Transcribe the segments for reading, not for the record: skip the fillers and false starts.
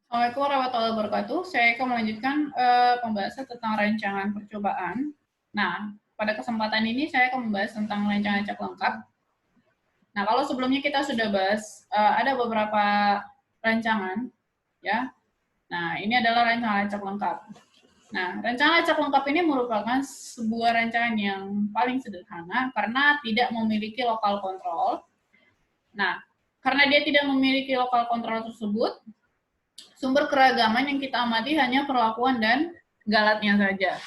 Assalamualaikum warahmatullahi wabarakatuh. Saya akan melanjutkan pembahasan tentang rancangan percobaan. Nah, pada kesempatan ini saya akan membahas tentang rancangan acak lengkap. Nah, kalau sebelumnya kita sudah bahas ada beberapa rancangan, ya. Nah, ini adalah rancangan acak lengkap. Nah, rancangan acak lengkap ini merupakan sebuah rancangan yang paling sederhana karena tidak memiliki lokal kontrol. Nah, karena dia tidak memiliki lokal kontrol tersebut, sumber keragaman yang kita amati hanya perlakuan dan galatnya saja.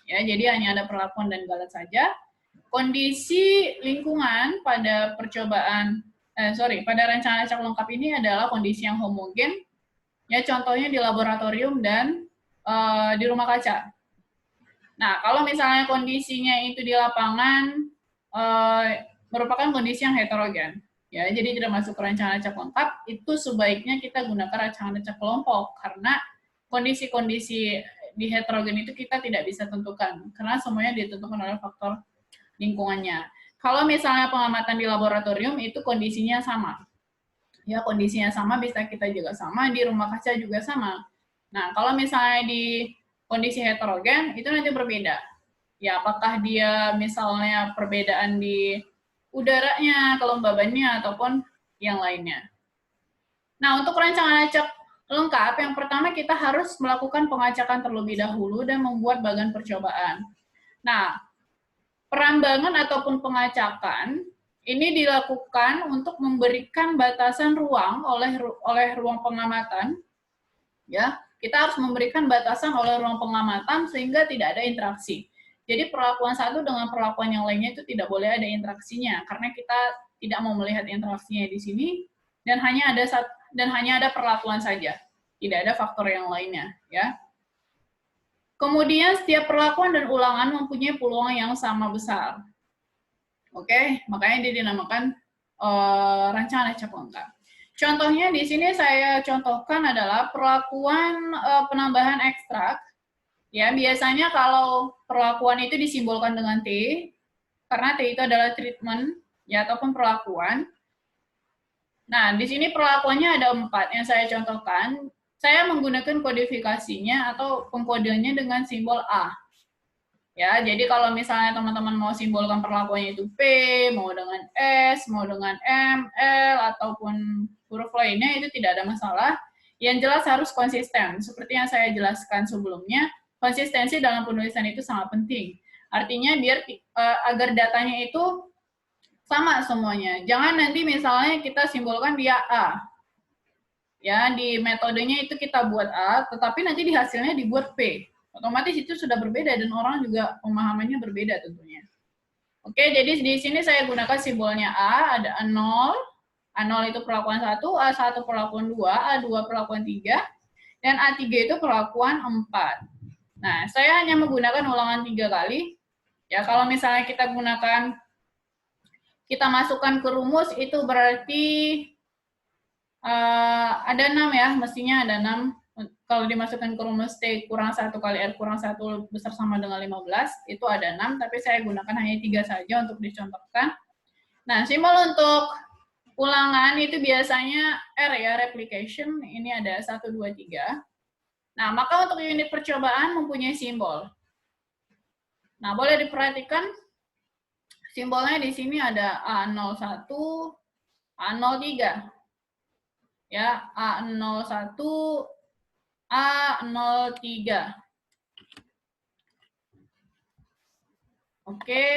Ya, jadi hanya ada perlakuan dan galat saja. Kondisi lingkungan pada pada rancangan acak lengkap ini adalah kondisi yang homogen. Ya, contohnya di laboratorium dan di rumah kaca. Nah, kalau misalnya kondisinya itu di lapangan merupakan kondisi yang heterogen. Ya, jadi tidak masuk ke rancangan acak lengkap, itu sebaiknya kita gunakan rancangan acak kelompok karena kondisi-kondisi di heterogen itu kita tidak bisa tentukan karena semuanya ditentukan oleh faktor lingkungannya. Kalau misalnya pengamatan di laboratorium itu kondisinya sama. Ya, kondisinya sama bisa kita juga sama, di rumah kaca juga sama. Nah, kalau misalnya di kondisi heterogen itu nanti berbeda. Ya, apakah dia misalnya perbedaan di udaranya, kelembabannya, ataupun yang lainnya. Nah, untuk rancangan acak lengkap, yang pertama kita harus melakukan pengacakan terlebih dahulu dan membuat bagan percobaan. Nah, perambangan ataupun pengacakan ini dilakukan untuk memberikan batasan ruang oleh ruang pengamatan. Ya, kita harus memberikan batasan oleh ruang pengamatan sehingga tidak ada interaksi. Jadi perlakuan satu dengan perlakuan yang lainnya itu tidak boleh ada interaksinya karena kita tidak mau melihat interaksinya di sini dan hanya ada perlakuan saja, tidak ada faktor yang lainnya, ya. Kemudian setiap perlakuan dan ulangan mempunyai peluang yang sama besar. Oke, makanya dia dinamakan rancangan acak lengkap. Contohnya di sini saya contohkan adalah perlakuan penambahan ekstrak. Ya, biasanya kalau perlakuan itu disimbolkan dengan T, karena T itu adalah treatment, ya, ataupun perlakuan. Nah, di sini perlakuannya ada 4 yang saya contohkan. Saya menggunakan kodifikasinya atau pengkodenya dengan simbol A. Ya, jadi kalau misalnya teman-teman mau simbolkan perlakuannya itu P, mau dengan S, mau dengan M, L, ataupun huruf lainnya itu tidak ada masalah. Yang jelas harus konsisten. Seperti yang saya jelaskan sebelumnya, konsistensi dalam penulisan itu sangat penting. Artinya biar agar datanya itu sama semuanya. Jangan nanti misalnya kita simbolkan dia A. Ya, di metodenya itu kita buat A, tetapi nanti di hasilnya dibuat P. Otomatis itu sudah berbeda dan orang juga pemahamannya berbeda tentunya. Oke, jadi di sini saya gunakan simbolnya A, ada A0, A0 itu perlakuan 1, A1 perlakuan 2, A2 perlakuan 3, dan A3 itu perlakuan 4. Nah, saya hanya menggunakan ulangan 3 kali. Ya, kalau misalnya kita masukkan ke rumus itu berarti ada 6 ya, mestinya ada 6. Kalau dimasukkan ke rumus T kurang 1 kali R kurang 1 besar sama dengan 15, itu ada 6, tapi saya gunakan hanya 3 saja untuk dicontohkan. Nah, simbol untuk ulangan itu biasanya R ya, replication, ini ada 1, 2, 3. Nah, maka untuk unit percobaan mempunyai simbol. Nah, boleh diperhatikan simbolnya di sini ada A01, A03. Ya, A01, A03. Oke.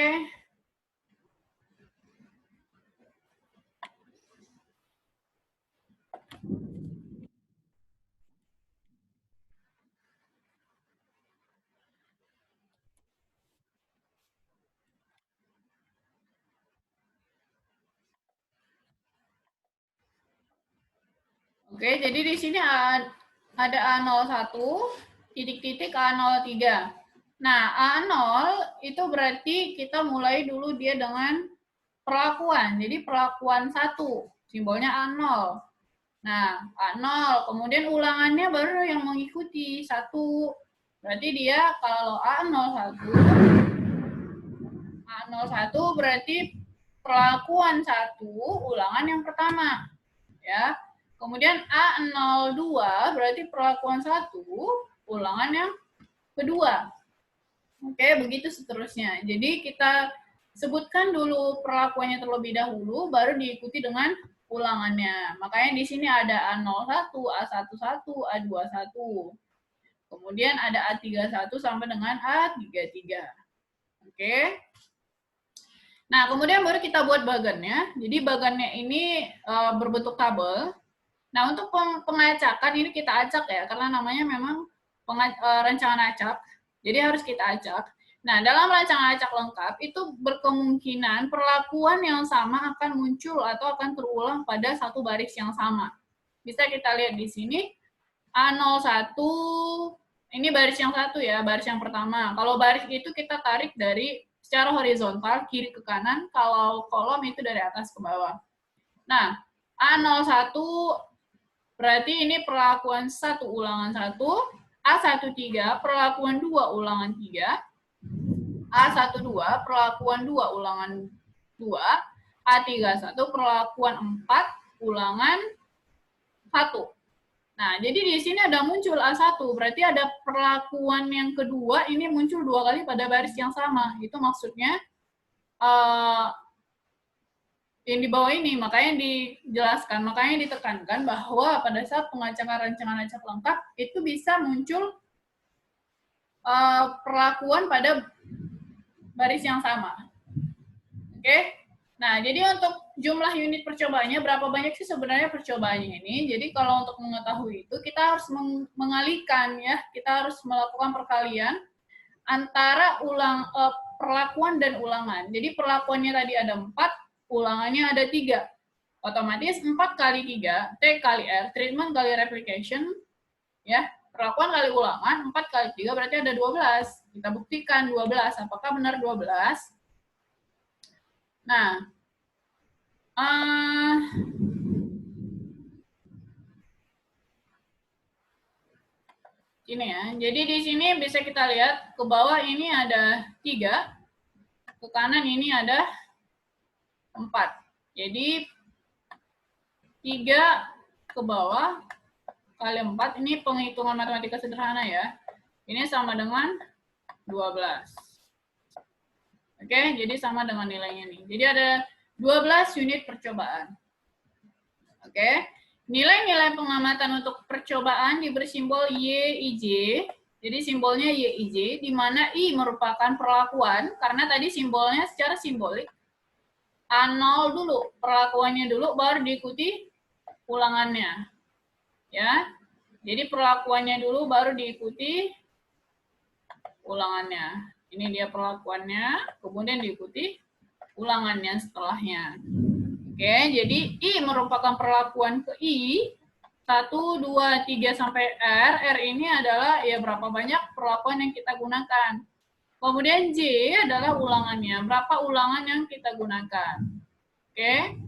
Oke, jadi di sini ada A01, titik-titik A03. Nah, A0 itu berarti kita mulai dulu dia dengan perlakuan. Jadi perlakuan 1, simbolnya A0. Nah, A0, kemudian ulangannya baru yang mengikuti 1. Berarti dia kalau A01 berarti perlakuan 1, ulangan yang pertama. Ya. Kemudian A02 berarti perlakuan 1, ulangan yang kedua. Oke, begitu seterusnya. Jadi kita sebutkan dulu perlakuannya terlebih dahulu, baru diikuti dengan ulangannya. Makanya di sini ada A01, A11, A21. Kemudian ada A31 sampai dengan A33. Oke. Nah, kemudian baru kita buat bagannya. Jadi bagannya ini berbentuk tabel. Nah, untuk pengacakan ini kita acak ya, karena namanya memang rancangan acak. Jadi harus kita acak. Nah, dalam rancangan acak lengkap itu berkemungkinan perlakuan yang sama akan muncul atau akan terulang pada satu baris yang sama. Bisa kita lihat di sini A01 ini baris yang satu ya, baris yang pertama. Kalau baris itu kita tarik dari secara horizontal kiri ke kanan, kalau kolom itu dari atas ke bawah. Nah, A01 berarti ini perlakuan 1 ulangan 1, A13 perlakuan 2 ulangan 3, A12 perlakuan 2 ulangan 2, A31 perlakuan 4 ulangan 1. Nah, jadi di sini ada muncul A1, berarti ada perlakuan yang kedua ini muncul 2 kali pada baris yang sama. Itu maksudnya yang di bawah ini, makanya dijelaskan, makanya ditekankan bahwa pada saat pengacakan rancangan acak lengkap itu bisa muncul perlakuan pada baris yang sama. Oke? Nah, jadi untuk jumlah unit percobaannya, berapa banyak sih sebenarnya percobaannya ini? Jadi kalau untuk mengetahui itu, kita harus mengalihkan ya, kita harus melakukan perkalian antara perlakuan dan ulangan. Jadi perlakuannya tadi ada 4, ulangannya ada 3. Otomatis 4 kali 3, T kali R, treatment kali replication, ya, perlakuan kali ulangan, 4 kali 3 berarti ada 12. Kita buktikan 12, apakah benar 12? Nah, ini ya, jadi di sini bisa kita lihat, ke bawah ini ada 3, ke kanan ini ada 4. Jadi 3 ke bawah kali 4, ini penghitungan matematika sederhana ya. Ini sama dengan 12. Oke, jadi sama dengan nilainya nih. Jadi ada 12 unit percobaan. Oke, nilai-nilai pengamatan untuk percobaan diberi simbol YIJ. Jadi simbolnya YIJ, di mana I merupakan perlakuan, karena tadi simbolnya secara simbolik. A0 dulu, perlakuannya dulu, baru diikuti ulangannya. Ya, jadi perlakuannya dulu, baru diikuti ulangannya. Ini dia perlakuannya, kemudian diikuti ulangannya setelahnya. Oke, jadi I merupakan perlakuan ke I, 1, 2, 3, sampai R. R ini adalah ya berapa banyak perlakuan yang kita gunakan. Kemudian J adalah ulangannya, berapa ulangan yang kita gunakan. Oke.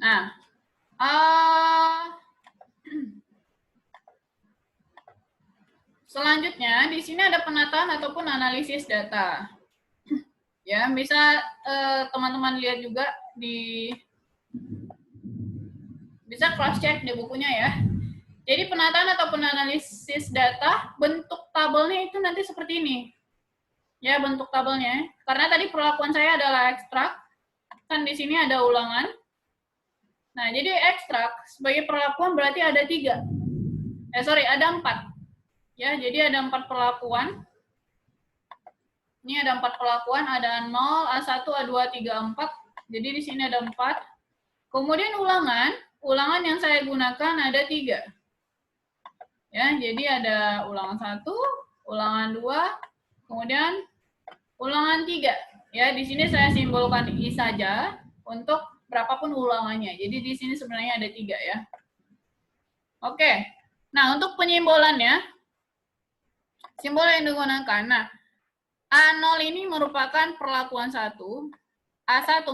Nah, selanjutnya di sini ada penataan ataupun analisis data. Ya, bisa teman-teman lihat juga bisa cross check di bukunya ya. Jadi penataan ataupun analisis data, bentuk tabelnya itu nanti seperti ini. Ya, bentuk tabelnya. Karena tadi perlakuan saya adalah ekstrak, kan di sini ada ulangan. Nah, jadi ekstrak sebagai perlakuan berarti ada 3. Ada 4. Ya, jadi ada 4 perlakuan. Ini ada 4 perlakuan, ada 0, A1, A2, 3, 4. Jadi di sini ada 4. Kemudian ulangan yang saya gunakan ada 3. Ya, jadi ada ulangan 1, ulangan 2, kemudian ulangan 3. Ya, di sini saya simbolkan I saja untuk berapapun ulangannya. Jadi di sini sebenarnya ada 3 ya. Oke. Nah, untuk penyimbolannya, simbol yang digunakan. Nah, A0 ini merupakan perlakuan 1, A1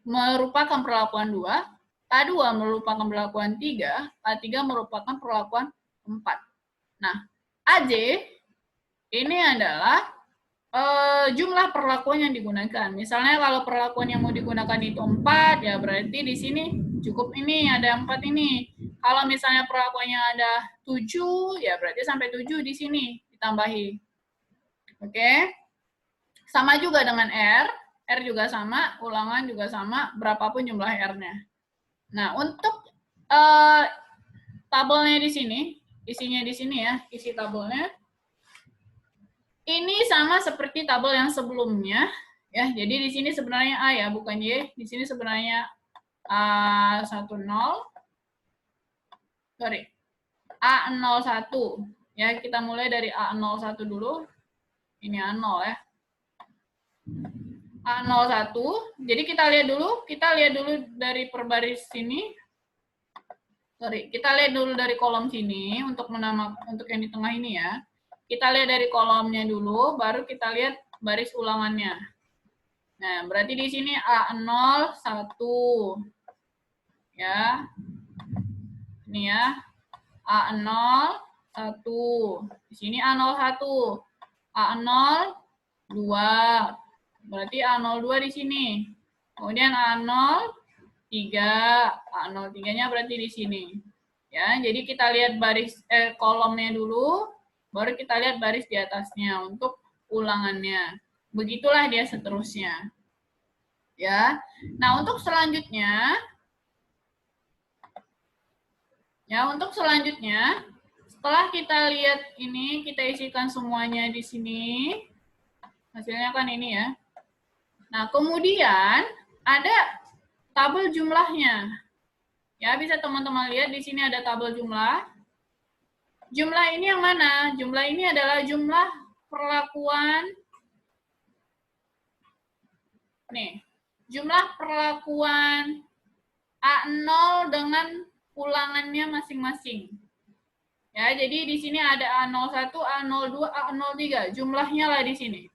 merupakan perlakuan 2, A2 merupakan perlakuan 3, A3 merupakan perlakuan 4. Nah, AJ Ini adalah jumlah perlakuan yang digunakan. Misalnya kalau perlakuan yang mau digunakan itu 4, ya berarti di sini cukup ini, ada 4 ini. Kalau misalnya perlakuannya ada 7, ya berarti sampai 7 di sini ditambahi. Oke? Sama juga dengan R juga sama, ulangan juga sama, berapapun jumlah R-nya. Nah, untuk tabelnya di sini, isinya di sini ya, isi tabelnya. Ini sama seperti tabel yang sebelumnya, ya. Jadi di sini sebenarnya A ya, bukan Y. Di sini sebenarnya A10, sorry, A01. Ya, kita mulai dari A01 dulu. Ini A0 ya. A01. Jadi kita lihat dulu dari perbaris sini. Sorry, kita lihat dulu dari kolom sini untuk untuk yang di tengah ini ya. Kita lihat dari kolomnya dulu, baru kita lihat baris ulangannya. Nah, berarti di sini A01. Ya. Ini ya. A01. Di sini A01. A02. Berarti A02 di sini. Kemudian A03. A03-nya berarti di sini. Ya, jadi kita lihat baris kolomnya dulu, baru kita lihat baris di atasnya untuk ulangannya. Begitulah dia seterusnya. Ya. Nah, untuk selanjutnya setelah kita lihat ini, kita isikan semuanya di sini. Hasilnya kan ini ya. Nah, kemudian ada tabel jumlahnya. Ya, bisa teman-teman lihat di sini ada tabel jumlah. Jumlah ini yang mana? Jumlah ini adalah jumlah perlakuan. Nih, jumlah perlakuan A0 dengan ulangannya masing-masing. Ya, jadi di sini ada A01, A02, A03. Jumlahnya lah di sini.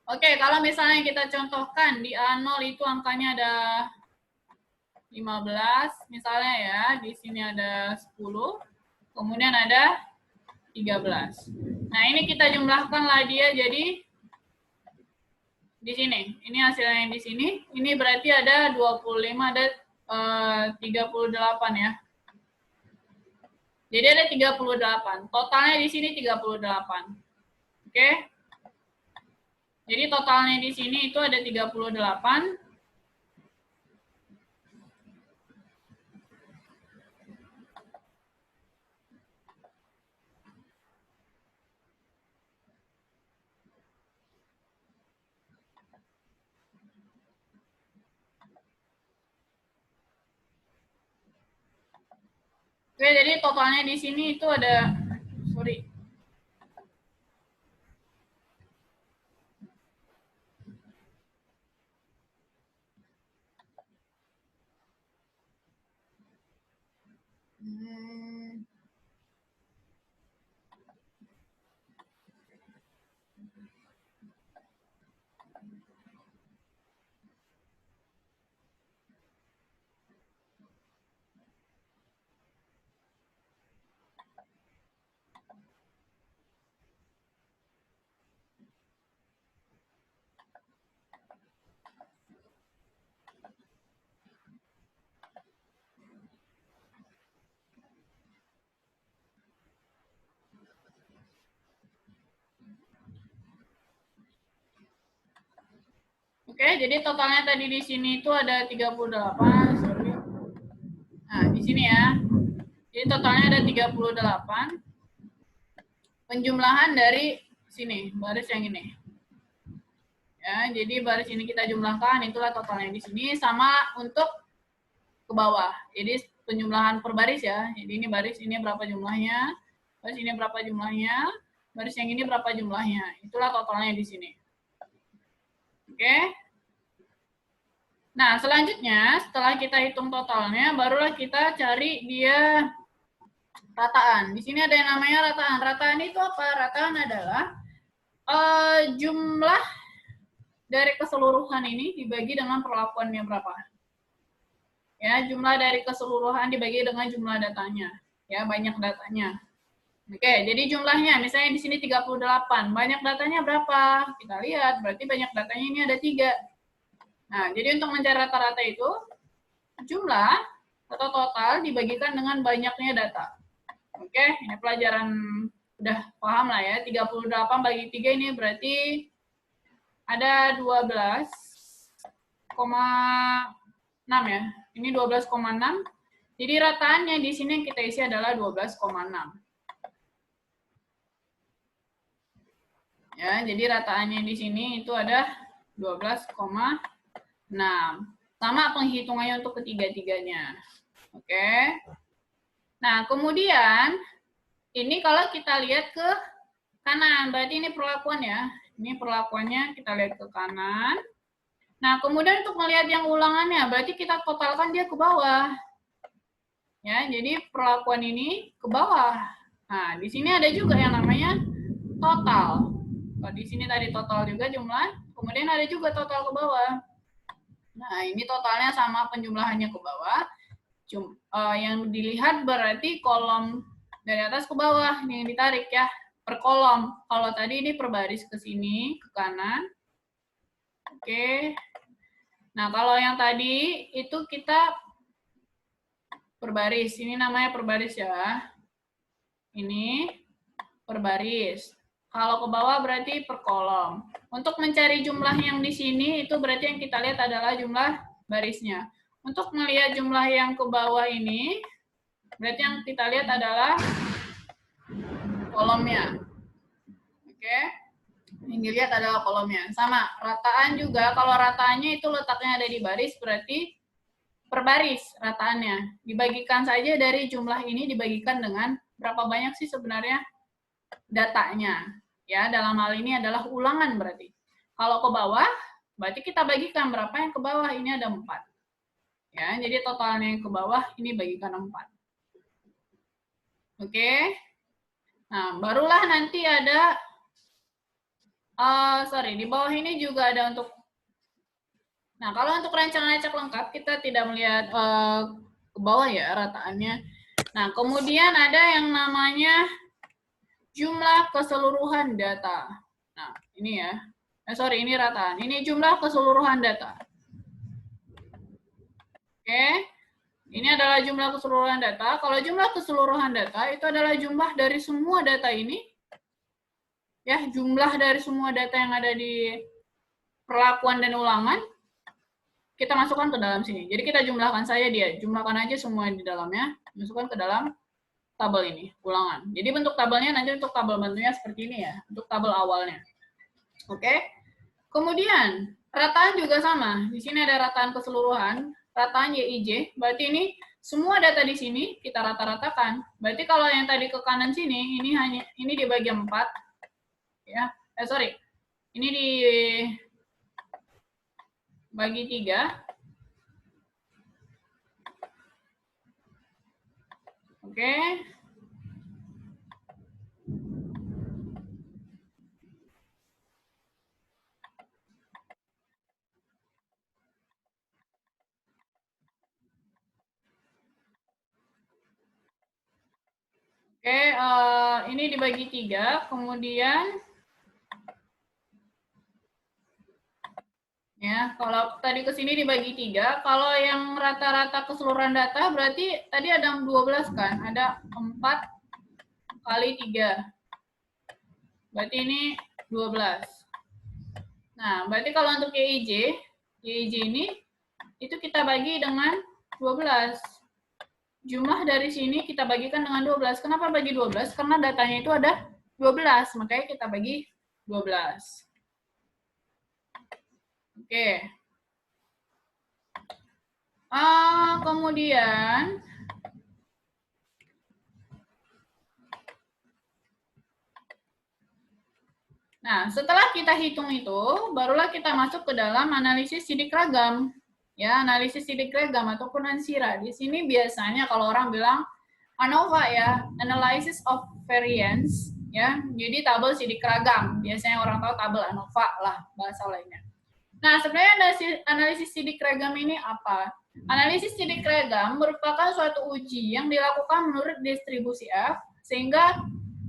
Oke, kalau misalnya kita contohkan di A0 itu angkanya ada 15 misalnya ya, di sini ada 10, kemudian ada 13. Nah, ini kita jumlahkanlah dia jadi di sini. Ini hasilnya yang di sini. Ini berarti ada 25, ada 38 ya. Jadi ada 38. Totalnya di sini 38. Oke? Jadi totalnya di sini itu ada 38. Oke, jadi totalnya di sini itu ada, sorry. Oke, jadi totalnya tadi di sini itu ada 38, sorry. Nah, di sini ya. Jadi totalnya ada 38. Penjumlahan dari sini, baris yang ini. Ya, jadi baris ini kita jumlahkan, itulah totalnya di sini, sama untuk ke bawah. Jadi penjumlahan per baris ya. Jadi ini baris ini berapa jumlahnya, baris ini berapa jumlahnya, baris yang ini berapa jumlahnya. Itulah totalnya di sini. Oke. Nah, selanjutnya setelah kita hitung totalnya, barulah kita cari dia rataan. Di sini ada yang namanya rataan. Rataan itu apa? Rataan adalah jumlah dari keseluruhan ini dibagi dengan perlakuannya berapa. Ya, jumlah dari keseluruhan dibagi dengan jumlah datanya. Ya, banyak datanya. Oke, jadi jumlahnya misalnya di sini 38. Banyak datanya berapa? Kita lihat, berarti banyak datanya ini ada 3. Nah, jadi untuk mencari rata-rata itu jumlah atau total dibagikan dengan banyaknya data. Oke, ini pelajaran udah paham lah ya. 38 bagi 3 ini berarti ada 12,6 ya. Ini 12,6. Jadi rataannya di sini yang kita isi adalah 12,6. Ya, jadi rataannya di sini itu ada 12,6. Sama penghitungannya untuk ketiga-tiganya. Oke. Nah, kemudian ini kalau kita lihat ke kanan, berarti ini perlakuan ya. Ini perlakuannya kita lihat ke kanan. Nah, kemudian untuk melihat yang ulangannya, berarti kita totalkan dia ke bawah. Ya, jadi perlakuan ini ke bawah. Nah, di sini ada juga yang namanya total. Kalau di sini tadi total juga jumlah, kemudian ada juga total ke bawah. Nah, ini totalnya sama penjumlahannya ke bawah. Yang dilihat berarti kolom dari atas ke bawah, ini yang ditarik ya, per kolom. Kalau tadi ini per baris ke sini, ke kanan. Oke. Nah, kalau yang tadi itu kita per baris. Ini namanya per baris ya. Ini per baris. Kalau ke bawah berarti per kolom. Untuk mencari jumlah yang di sini, itu berarti yang kita lihat adalah jumlah barisnya. Untuk melihat jumlah yang ke bawah ini, berarti yang kita lihat adalah kolomnya. Oke. Yang dilihat adalah kolomnya. Sama, rataan juga. Kalau rataannya itu letaknya ada di baris, berarti per baris rataannya. Dibagikan saja dari jumlah ini dibagikan dengan berapa banyak sih sebenarnya datanya. Ya, dalam hal ini adalah ulangan berarti. Kalau ke bawah, berarti kita bagikan berapa yang ke bawah. Ini ada 4. Ya, jadi totalnya yang ke bawah ini bagikan 4. Oke. Nah, barulah nanti ada di bawah ini juga ada untuk. Nah, kalau untuk rancangan acak lengkap kita tidak melihat ke bawah ya rataannya. Nah, kemudian ada yang namanya jumlah keseluruhan data. Nah, ini ya. Ini rataan. Ini jumlah keseluruhan data. Oke. Ini adalah jumlah keseluruhan data. Kalau jumlah keseluruhan data itu adalah jumlah dari semua data ini. Ya, jumlah dari semua data yang ada di perlakuan dan ulangan kita masukkan ke dalam sini. Jadi kita jumlahkan saja dia. Jumlahkan aja semua di dalamnya, masukkan ke dalam tabel ini, ulangan. Jadi bentuk tabelnya nanti untuk tabel bentuknya seperti ini ya, untuk tabel awalnya. Oke. Kemudian, rataan juga sama. Di sini ada rataan keseluruhan, rataan YIJ. Berarti ini semua data di sini kita rata-ratakan. Berarti kalau yang tadi ke kanan sini, ini dibagi 4. Ya. Ini dibagi 3. Oke. Oke, ini dibagi 3, kemudian ya, kalau tadi ke sini dibagi 3, kalau yang rata-rata keseluruhan data berarti tadi ada 12 kan? Ada 4 kali 3. Berarti ini 12. Nah, berarti kalau untuk YIJ ini itu kita bagi dengan 12. Jumlah dari sini kita bagikan dengan 12. Kenapa bagi 12? Karena datanya itu ada 12, makanya kita bagi 12. Oke. Kemudian nah, setelah kita hitung itu, barulah kita masuk ke dalam analisis sidik ragam. Ya, analisis sidik ragam ataupun ANSIRA. Di sini biasanya kalau orang bilang ANOVA ya, analysis of variance, ya. Jadi tabel sidik ragam. Biasanya orang tahu tabel ANOVA lah bahasa lainnya. Nah, sebenarnya analisis sidik ragam ini apa? Analisis sidik ragam merupakan suatu uji yang dilakukan menurut distribusi F, sehingga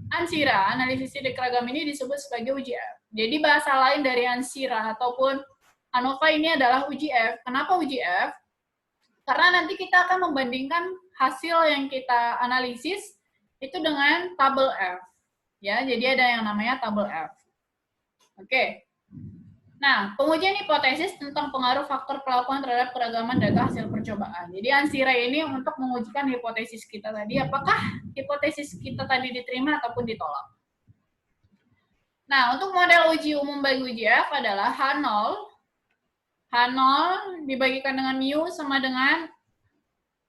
ANSIRA, analisis sidik keragam ini disebut sebagai uji F. Jadi bahasa lain dari ANSIRA ataupun ANOVA ini adalah uji F. Kenapa uji F? Karena nanti kita akan membandingkan hasil yang kita analisis itu dengan tabel F. Ya, jadi ada yang namanya tabel F. Oke. Nah, pengujian hipotesis tentang pengaruh faktor pelakuan terhadap keragaman data hasil percobaan. Jadi ANSIRA ini untuk mengujikan hipotesis kita tadi, apakah hipotesis kita tadi diterima ataupun ditolak. Nah, untuk model uji umum bagi uji F adalah H0. H0 dibagikan dengan mu sama dengan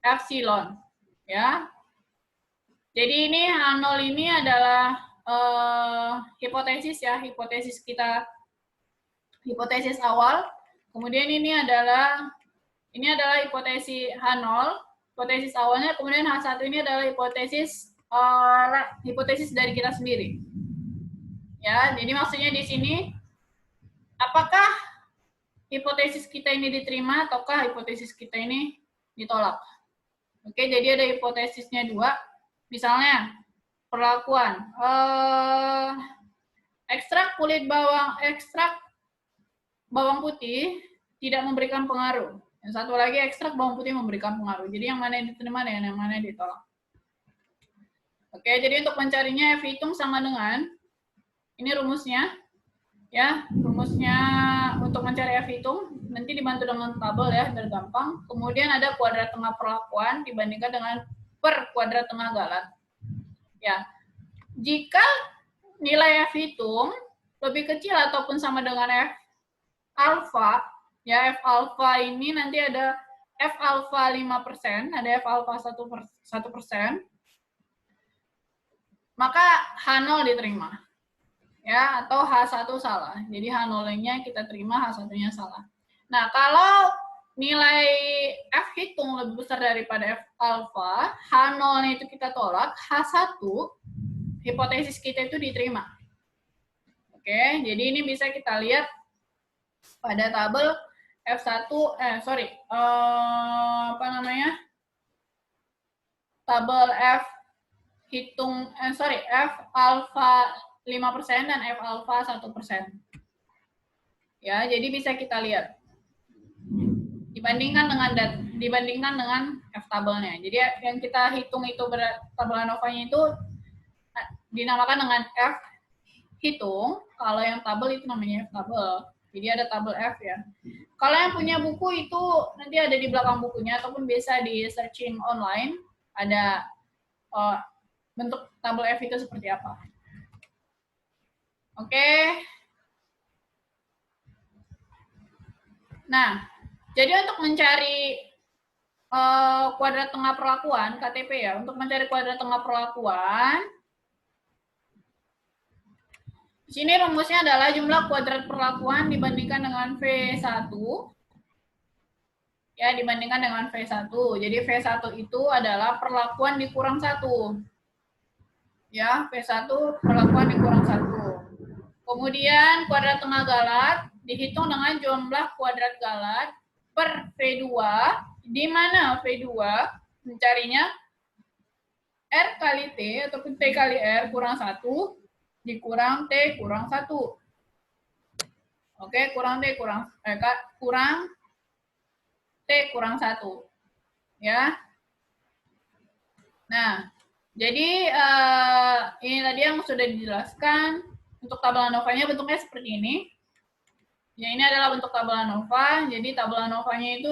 epsilon. Ya. Jadi ini H0 ini adalah hipotesis ya, hipotesis kita, hipotesis awal. Kemudian ini adalah hipotesis H0, hipotesis awalnya. Kemudian H1 ini adalah hipotesis dari kita sendiri. Ya, jadi maksudnya di sini apakah hipotesis kita ini diterima ataukah hipotesis kita ini ditolak. Oke, jadi ada hipotesisnya dua. Misalnya perlakuan ekstrak bawang putih tidak memberikan pengaruh. Yang satu lagi ekstrak bawang putih memberikan pengaruh. Jadi yang mana yang diterima dan yang mana yang ditolak. Oke, jadi untuk mencarinya F hitung sama dengan ini rumusnya. Ya, rumusnya untuk mencari F hitung nanti dibantu dengan tabel ya, biar gampang. Kemudian ada kuadrat tengah perlakuan dibandingkan dengan per kuadrat tengah galat. Ya, jika nilai F hitung lebih kecil ataupun sama dengan F alfa, ya F alfa ini nanti ada F alfa 5%, ada F alfa 1%, maka H0 diterima. Ya, atau H1 salah. Jadi H0-nya kita terima, H1-nya salah. Nah, kalau nilai F hitung lebih besar daripada F alfa, H0-nya itu kita tolak, H1 hipotesis kita itu diterima. Oke, jadi ini bisa kita lihat pada tabel F1 tabel F hitung F alfa 5% dan F alfa 1%. Ya, jadi bisa kita lihat dibandingkan dengan F tabelnya. Jadi yang kita hitung itu tabel ANOVA-nya itu dinamakan dengan F hitung. Kalau yang tabel itu namanya F tabel. Jadi ada tabel F ya. Kalau yang punya buku itu nanti ada di belakang bukunya ataupun bisa di searching online, ada bentuk tabel F itu seperti apa. Oke. Nah, jadi untuk mencari kuadrat tengah perlakuan, KTP ya, untuk mencari kuadrat tengah perlakuan, di sini rumusnya adalah jumlah kuadrat perlakuan dibandingkan dengan V1. Ya, dibandingkan dengan V1. Jadi V1 itu adalah perlakuan dikurang 1. Ya, V1 perlakuan dikurang 1. Kemudian kuadrat tengah galat dihitung dengan jumlah kuadrat galat per V2, di mana V2 mencarinya R kali T ataupun T kali R kurang 1 dikurang T kurang 1. Oke, kurang T kurang T kurang 1. Ya. Nah, jadi ini tadi yang sudah dijelaskan. Untuk tabel ANOVA-nya bentuknya seperti ini. Ya, ini adalah bentuk tabel ANOVA. Jadi tabel ANOVA-nya itu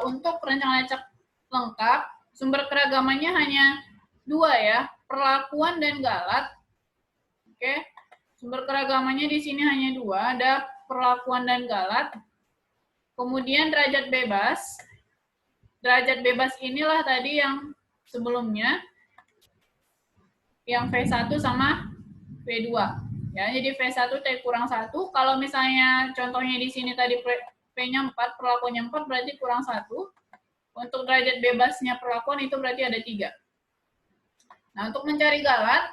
untuk rencana acak lengkap, sumber keragamannya hanya 2 ya, perlakuan dan galat. Oke. Sumber keragamannya di sini hanya 2, ada perlakuan dan galat. Kemudian derajat bebas. Derajat bebas inilah tadi yang sebelumnya, yang V1 sama V2. Ya, jadi V1 T kurang 1. Kalau misalnya contohnya di sini tadi P-nya 4, perlakuannya 4, berarti kurang 1. Untuk derajat bebasnya perlakuan itu berarti ada 3. Nah, untuk mencari galat,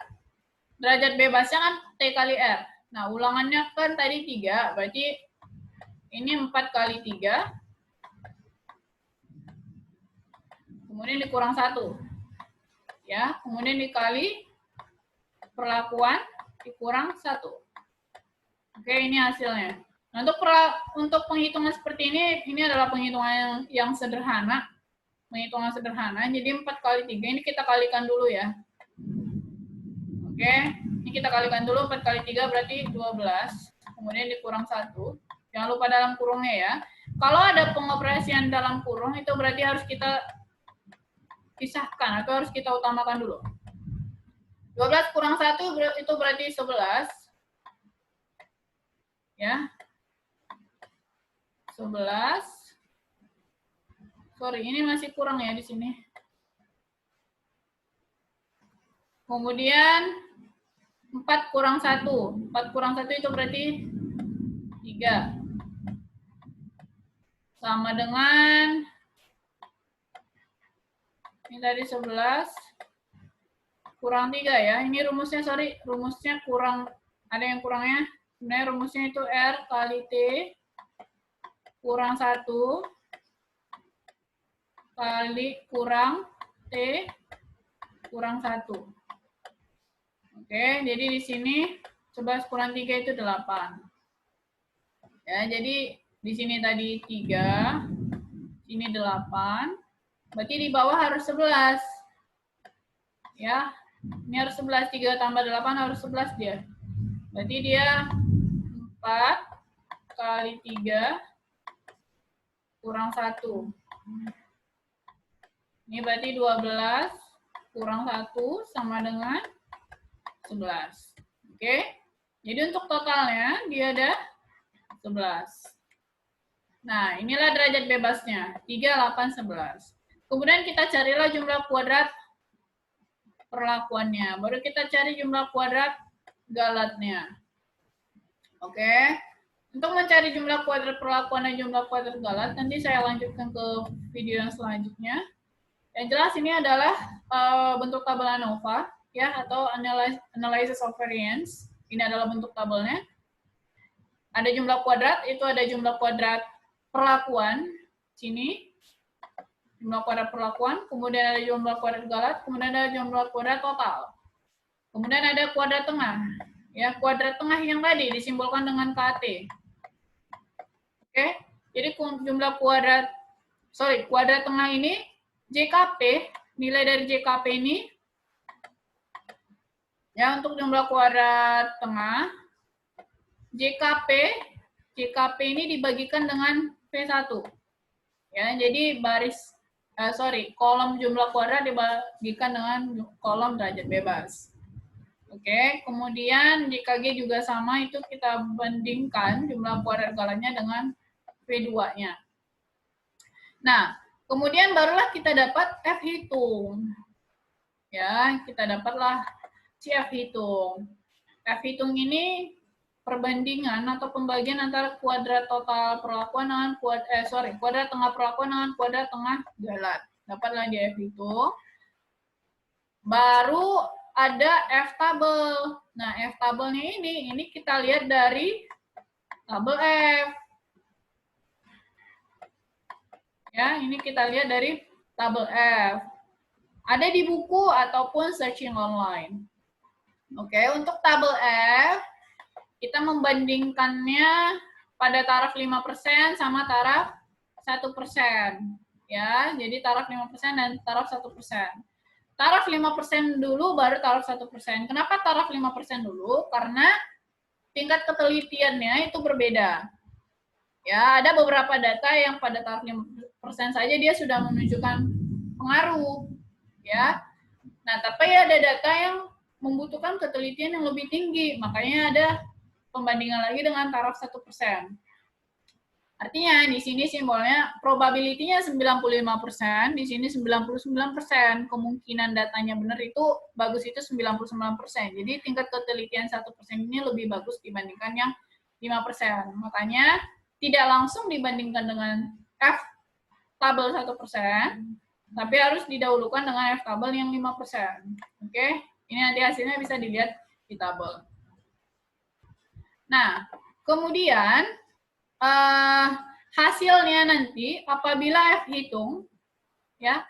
derajat bebasnya kan T kali R. Nah, ulangannya kan tadi 3, berarti ini 4 kali 3. Kemudian dikurang 1. Ya, kemudian dikali perlakuan dikurang 1. Oke, ini hasilnya. Nah, untuk penghitungan seperti ini adalah penghitungan yang sederhana. Penghitungan sederhana, jadi 4 kali 3, ini kita kalikan dulu ya. Oke, ini kita kalikan dulu, 4 kali 3 berarti 12. Kemudian dikurang 1. Jangan lupa dalam kurungnya ya. Kalau ada pengoperasian dalam kurung, itu berarti harus kita pisahkan atau harus kita utamakan dulu. 12 kurang 1 itu berarti 11. Ya. 11. Sorry, ini masih kurang ya di sini. Kemudian 4 kurang 1. 4 kurang 1 itu berarti 3. Sama dengan ini tadi 11 kurang 3 ya. Ini rumusnya, sorry, rumusnya kurang, ada yang kurangnya. Sebenarnya rumusnya itu R kali T kurang 1 kali kurang T kurang 1. Oke, jadi di sini 11 kurang 3 itu 8. Ya, jadi di sini tadi 3, sini 8. Berarti di bawah harus 11. Ya, ini harus 11, 3 tambah 8 harus 11 dia. Berarti dia 4 kali 3 kurang 1. Ini berarti 12 kurang 1 sama dengan 11. Oke, jadi untuk totalnya dia ada 11. Nah, inilah derajat bebasnya, 3, 8, 11. Kemudian kita carilah jumlah kuadrat perlakuannya. Baru kita cari jumlah kuadrat galatnya. Oke. Untuk mencari jumlah kuadrat perlakuan dan jumlah kuadrat galat, nanti saya lanjutkan ke video yang selanjutnya. Yang jelas ini adalah bentuk tabel ANOVA, ya, atau analysis of variance. Ini adalah bentuk tabelnya. Ada jumlah kuadrat, itu ada jumlah kuadrat perlakuan, sini. Jumlah kuadrat perlakuan, kemudian ada jumlah kuadrat galat, kemudian ada jumlah kuadrat total. Kemudian ada kuadrat tengah. Ya, kuadrat tengah yang tadi disimbolkan dengan KT. Oke, jadi jumlah kuadrat tengah ini JKP, nilai dari JKP ini ya, untuk jumlah kuadrat tengah JKP ini dibagikan dengan P1. Ya, jadi kolom jumlah kuadrat dibagikan dengan kolom derajat bebas. Oke, kemudian JKG juga sama, itu kita bandingkan jumlah kuadrat galatnya dengan P2-nya. Nah, kemudian barulah kita dapat F hitung. Ya, kita dapatlah si F hitung. F hitung ini perbandingan atau pembagian antara kuadrat total perlakuan dengan kuadrat tengah perlakuan dengan kuadrat tengah galat. Dapatlah di F hitung. Baru ada F tabel. Nah, F tabelnya ini kita lihat dari tabel F. Ya, ini kita lihat dari tabel F. Ada di buku ataupun searching online. Oke, untuk tabel F, kita membandingkannya pada taraf 5% sama taraf 1%. Ya, jadi taraf 5% dan taraf 1%. Taraf 5% dulu, baru taraf 1%. Kenapa taraf 5% dulu? Karena tingkat ketelitiannya itu berbeda. Ya, ada beberapa data yang pada taraf 5% saja dia sudah menunjukkan pengaruh. Ya, nah tapi ada data yang membutuhkan ketelitian yang lebih tinggi, makanya ada pembandingan lagi dengan taraf 1%. Artinya di sini simbolnya probability-nya 95%, di sini 99%. Kemungkinan datanya benar itu bagus itu 99%. Jadi tingkat ketelitian 1% ini lebih bagus dibandingkan yang 5%. Makanya tidak langsung dibandingkan dengan F tabel 1%, tapi harus didahulukan dengan F tabel yang 5%. Oke, ini nanti hasilnya bisa dilihat di tabel. Nah, kemudian hasilnya nanti apabila F hitung, ya,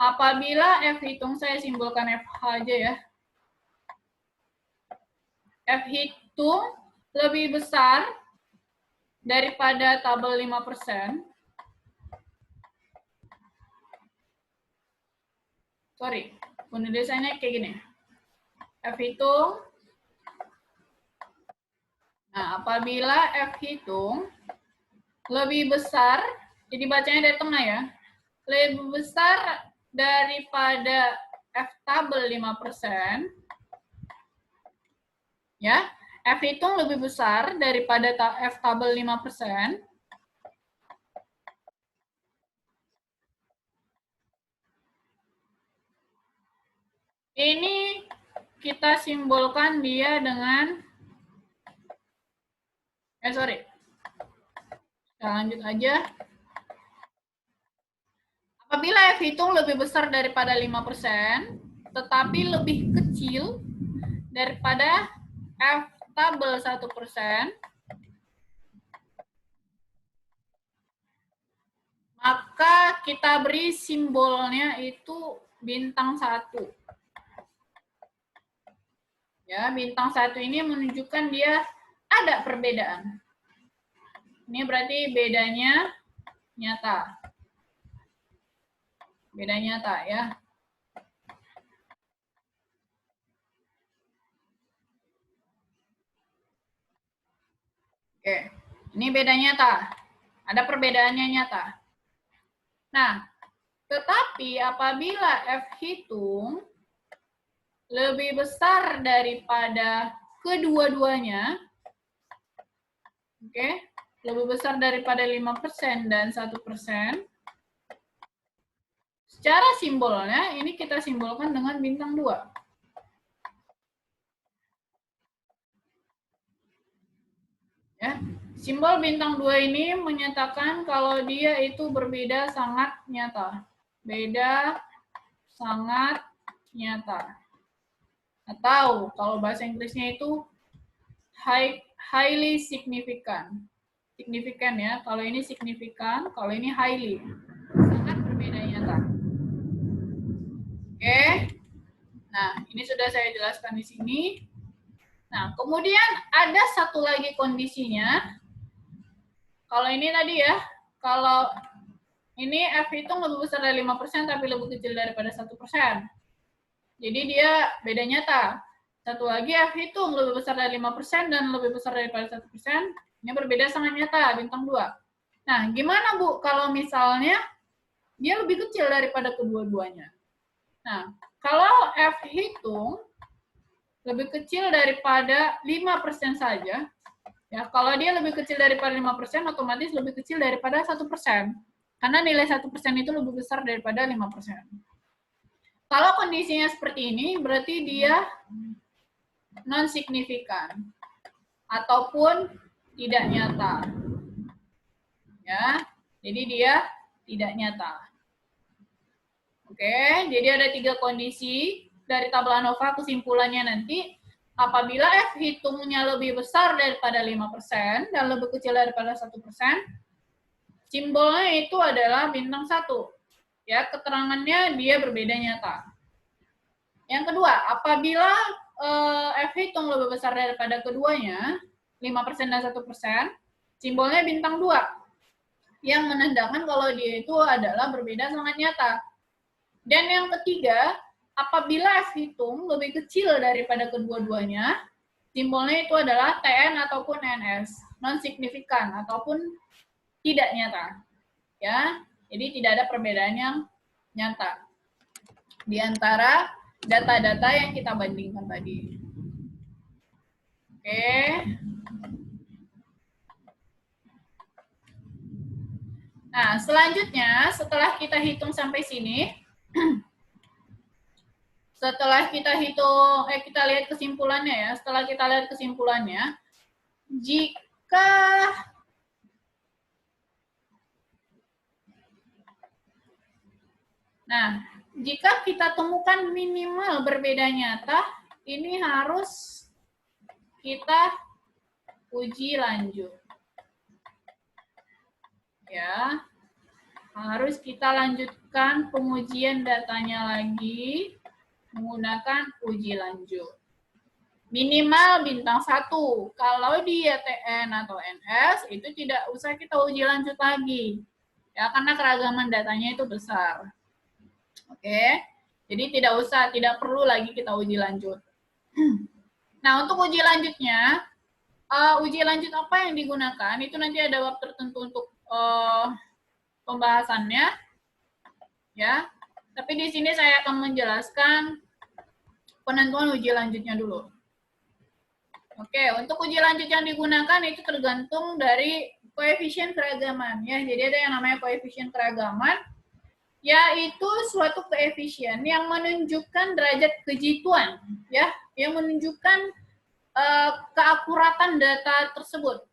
apabila F hitung, saya simbolkan FH aja ya. F hitung lebih besar daripada tabel 5%. Sorry, penulisannya kayak gini. F hitung. Nah, apabila F hitung lebih besar, jadi bacanya dari tengah ya, lebih besar daripada F tabel 5%, ya, F hitung lebih besar daripada F tabel 5%, ini kita simbolkan dia dengan, sorry, kita lanjut aja. Apabila F hitung lebih besar daripada 5%, tetapi lebih kecil daripada F tabel 1%, maka kita beri simbolnya itu bintang 1. Ya, bintang 1 ini menunjukkan dia ada perbedaan. Ini berarti bedanya nyata. Beda nyata ya. Oke, ini beda nyata. Ada perbedaannya nyata. Nah, tetapi apabila F hitung lebih besar daripada kedua-duanya, oke, lebih besar daripada 5% dan 1%, secara simbolnya ini kita simbolkan dengan bintang 2. Ya, simbol bintang 2 ini menyatakan kalau dia itu berbeda sangat nyata. Beda sangat nyata. Atau kalau bahasa Inggrisnya itu highly significant. Signifikan ya, kalau ini signifikan, kalau ini highly. Sangat berbeda nyata. Oke. Nah, ini sudah saya jelaskan di sini. Nah, kemudian ada satu lagi kondisinya. Kalau ini tadi ya, kalau ini F hitung lebih besar dari 5% tapi lebih kecil daripada 1%. Jadi dia beda nyata. Satu lagi F hitung lebih besar dari 5% dan lebih besar daripada 1%. Ini berbeda sangat nyata, bintang 2. Nah, gimana Bu kalau misalnya dia lebih kecil daripada kedua-duanya? Nah, kalau F hitung lebih kecil daripada 5% saja, ya, kalau dia lebih kecil daripada 5%, otomatis lebih kecil daripada 1%. Karena nilai 1% itu lebih besar daripada 5%. Kalau kondisinya seperti ini, berarti dia non-signifikan ataupun tidak nyata. Ya, jadi dia tidak nyata. Oke, jadi ada 3 kondisi dari tabel ANOVA. Kesimpulannya nanti, apabila F hitungnya lebih besar daripada 5% dan lebih kecil daripada 1%, simbolnya itu adalah bintang 1. Ya, keterangannya dia berbeda nyata. Yang kedua, apabila F hitung lebih besar daripada keduanya, 5% dan 1%, simbolnya bintang 2. Yang menandakan kalau dia itu adalah berbeda sangat nyata. Dan yang ketiga, apabila F hitung lebih kecil daripada kedua-duanya, simbolnya itu adalah TN ataupun NS, non-signifikan ataupun tidak nyata. Ya, jadi tidak ada perbedaan yang nyata di antara data-data yang kita bandingkan tadi. Oke. Nah, selanjutnya setelah kita hitung sampai sini, setelah kita hitung, kita lihat kesimpulannya ya. Setelah kita lihat kesimpulannya, jika jika kita temukan minimal berbeda nyata, ini harus kita uji lanjut. Ya, harus kita lanjutkan pengujian datanya lagi menggunakan uji lanjut. Minimal bintang 1. Kalau di YTN atau NS, itu tidak usah kita uji lanjut lagi. Ya, karena keragaman datanya itu besar. Oke, jadi tidak perlu lagi kita uji lanjut. Nah, untuk uji lanjutnya, uji lanjut apa yang digunakan, itu nanti ada waktu tertentu untuk pembahasannya. Ya, tapi di sini saya akan menjelaskan penentuan uji lanjutnya dulu. Oke, untuk uji lanjut yang digunakan itu tergantung dari koefisien keragaman ya. Jadi ada yang namanya koefisien keragaman, yaitu suatu koefisien yang menunjukkan derajat kejituan ya, yang menunjukkan keakuratan data tersebut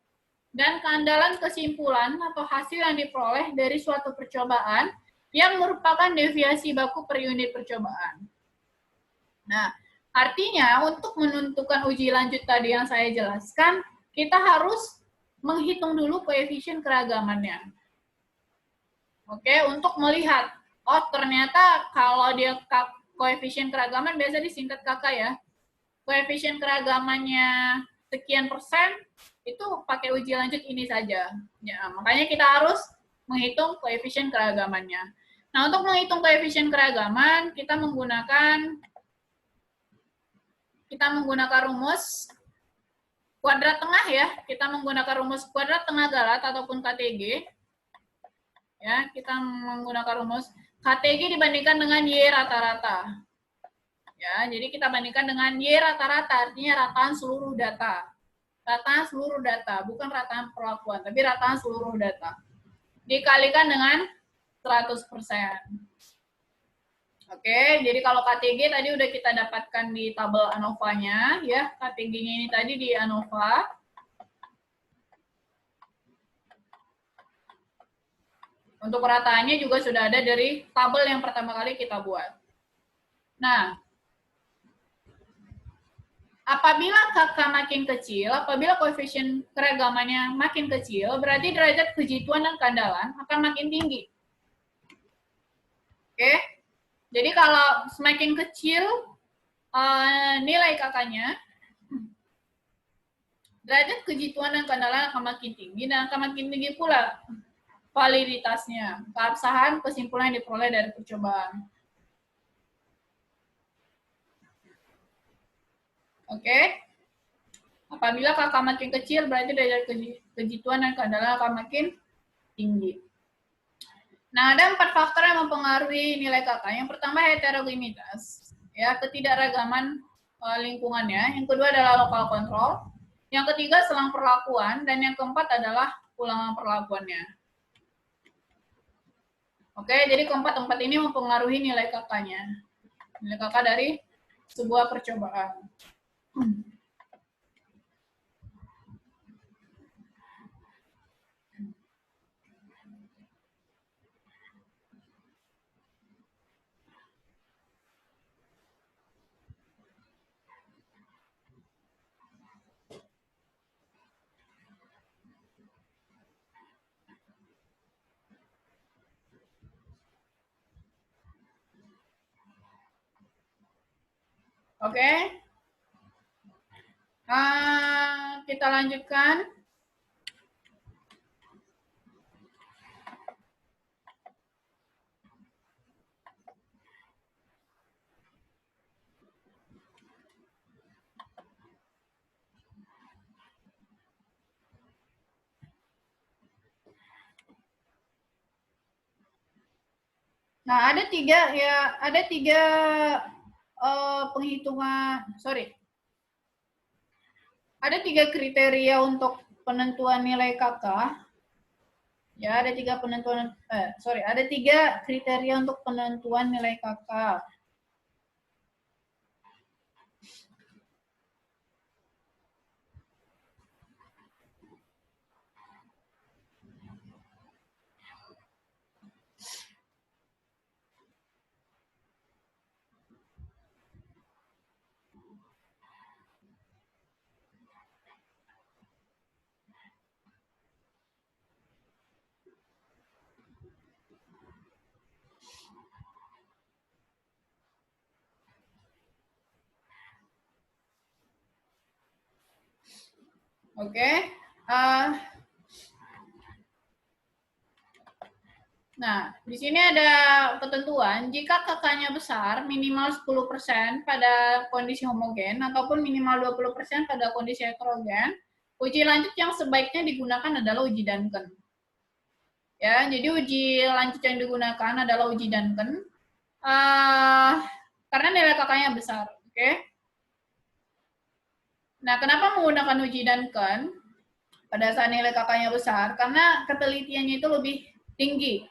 dan keandalan kesimpulan atau hasil yang diperoleh dari suatu percobaan yang merupakan deviasi baku per unit percobaan. Nah, artinya untuk menentukan uji lanjut tadi yang saya jelaskan, kita harus menghitung dulu koefisien keragamannya. Oke, untuk melihat, oh ternyata kalau dia koefisien keragaman biasa disingkat KK ya. Koefisien keragamannya sekian persen, itu pakai uji lanjut ini saja. Ya, makanya kita harus menghitung koefisien keragamannya. Nah, untuk menghitung koefisien keragaman, kita menggunakan rumus kuadrat tengah ya. Kita menggunakan rumus kuadrat tengah Galat ataupun KTG. Ya, kita menggunakan rumus KTG dibandingkan dengan Y rata-rata. Ya, jadi kita bandingkan dengan Y rata-rata, artinya rataan seluruh data. Rataan seluruh data, bukan rataan perlakuan, tapi rataan seluruh data. Dikalikan dengan 100%. Oke, jadi kalau KTG tadi udah kita dapatkan di tabel ANOVA-nya, ya. KTG-nya ini tadi di ANOVA. Untuk rataannya juga sudah ada dari tabel yang pertama kali kita buat. Nah, apabila KK makin kecil, apabila koefisien keragamannya makin kecil, berarti derajat kejituan dan keandalan akan makin tinggi. Oke, jadi kalau semakin kecil nilai KK-nya, derajat kejituan dan keandalan akan makin tinggi, dan akan makin tinggi pula validitasnya, keabsahan kesimpulan yang diperoleh dari percobaan. Oke, apabila KK makin kecil, berarti derajat kejituan dan keandalan akan makin tinggi. Nah, ada 4 faktor yang mempengaruhi nilai KK. Yang pertama heterogenitas, ya, ketidakragaman lingkungannya. Yang kedua adalah lokal kontrol. Yang ketiga selang perlakuan, dan yang keempat adalah ulangan perlakuannya. Oke, jadi keempat ini mempengaruhi nilai KK-nya. Nilai KK dari sebuah percobaan. Oke, kita lanjutkan. Nah, ada tiga penghitungan, ada 3 kriteria untuk penentuan nilai KK. Ya, ada 3 kriteria untuk penentuan nilai KK. Oke. Nah, di sini ada ketentuan, jika kakaknya besar, minimal 10% pada kondisi homogen, ataupun minimal 20% pada kondisi heterogen, uji lanjut yang sebaiknya digunakan adalah uji Duncan. Ya, jadi uji lanjut yang digunakan adalah uji Duncan, karena nilai kakaknya besar. Oke. Nah, kenapa menggunakan uji Duncan pada saat nilai kakaknya besar? Karena ketelitiannya itu lebih tinggi.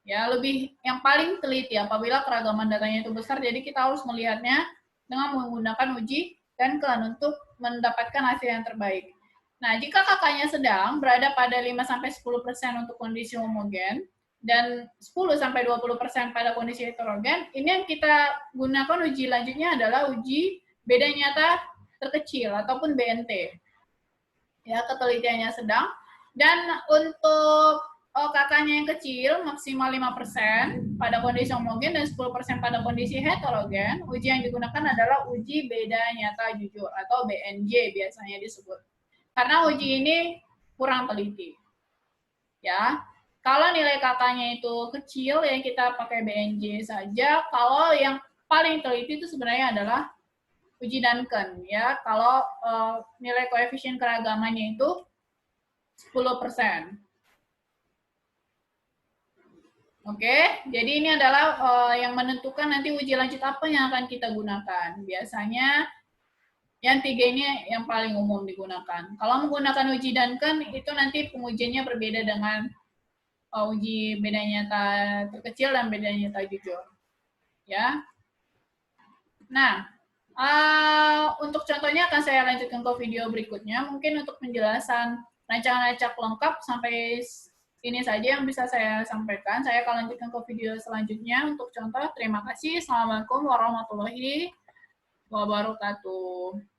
Ya, lebih yang paling teliti apabila keragaman datanya itu besar, jadi kita harus melihatnya dengan menggunakan uji Duncan untuk mendapatkan hasil yang terbaik. Nah, jika kakaknya sedang berada pada 5-10% untuk kondisi homogen dan 10-20% pada kondisi heterogen, ini yang kita gunakan uji lanjutnya adalah uji beda nyata terkecil ataupun BNT. Ya, ketelitiannya sedang. Dan untuk kakaknya yang kecil maksimal 5% pada kondisi homogen dan 10% pada kondisi heterogen, uji yang digunakan adalah uji beda nyata jujur atau BNJ biasanya disebut. Karena uji ini kurang teliti. Ya. Kalau nilai kakaknya itu kecil ya kita pakai BNJ saja. Kalau yang paling teliti itu sebenarnya adalah uji Duncan ya. Kalau nilai koefisien keragamannya itu 10%. Oke, jadi ini adalah yang menentukan nanti uji lanjut apa yang akan kita gunakan. Biasanya yang 3 ini yang paling umum digunakan. Kalau menggunakan uji Duncan, itu nanti pengujiannya berbeda dengan uji beda nyata terkecil dan beda nyata jujur. Ya. Nah, untuk contohnya akan saya lanjutkan ke video berikutnya. Mungkin untuk penjelasan rancangan acak lengkap sampai ini saja yang bisa saya sampaikan. Saya akan lanjutkan ke video selanjutnya untuk contoh. Terima kasih. Assalamualaikum warahmatullahi wabarakatuh.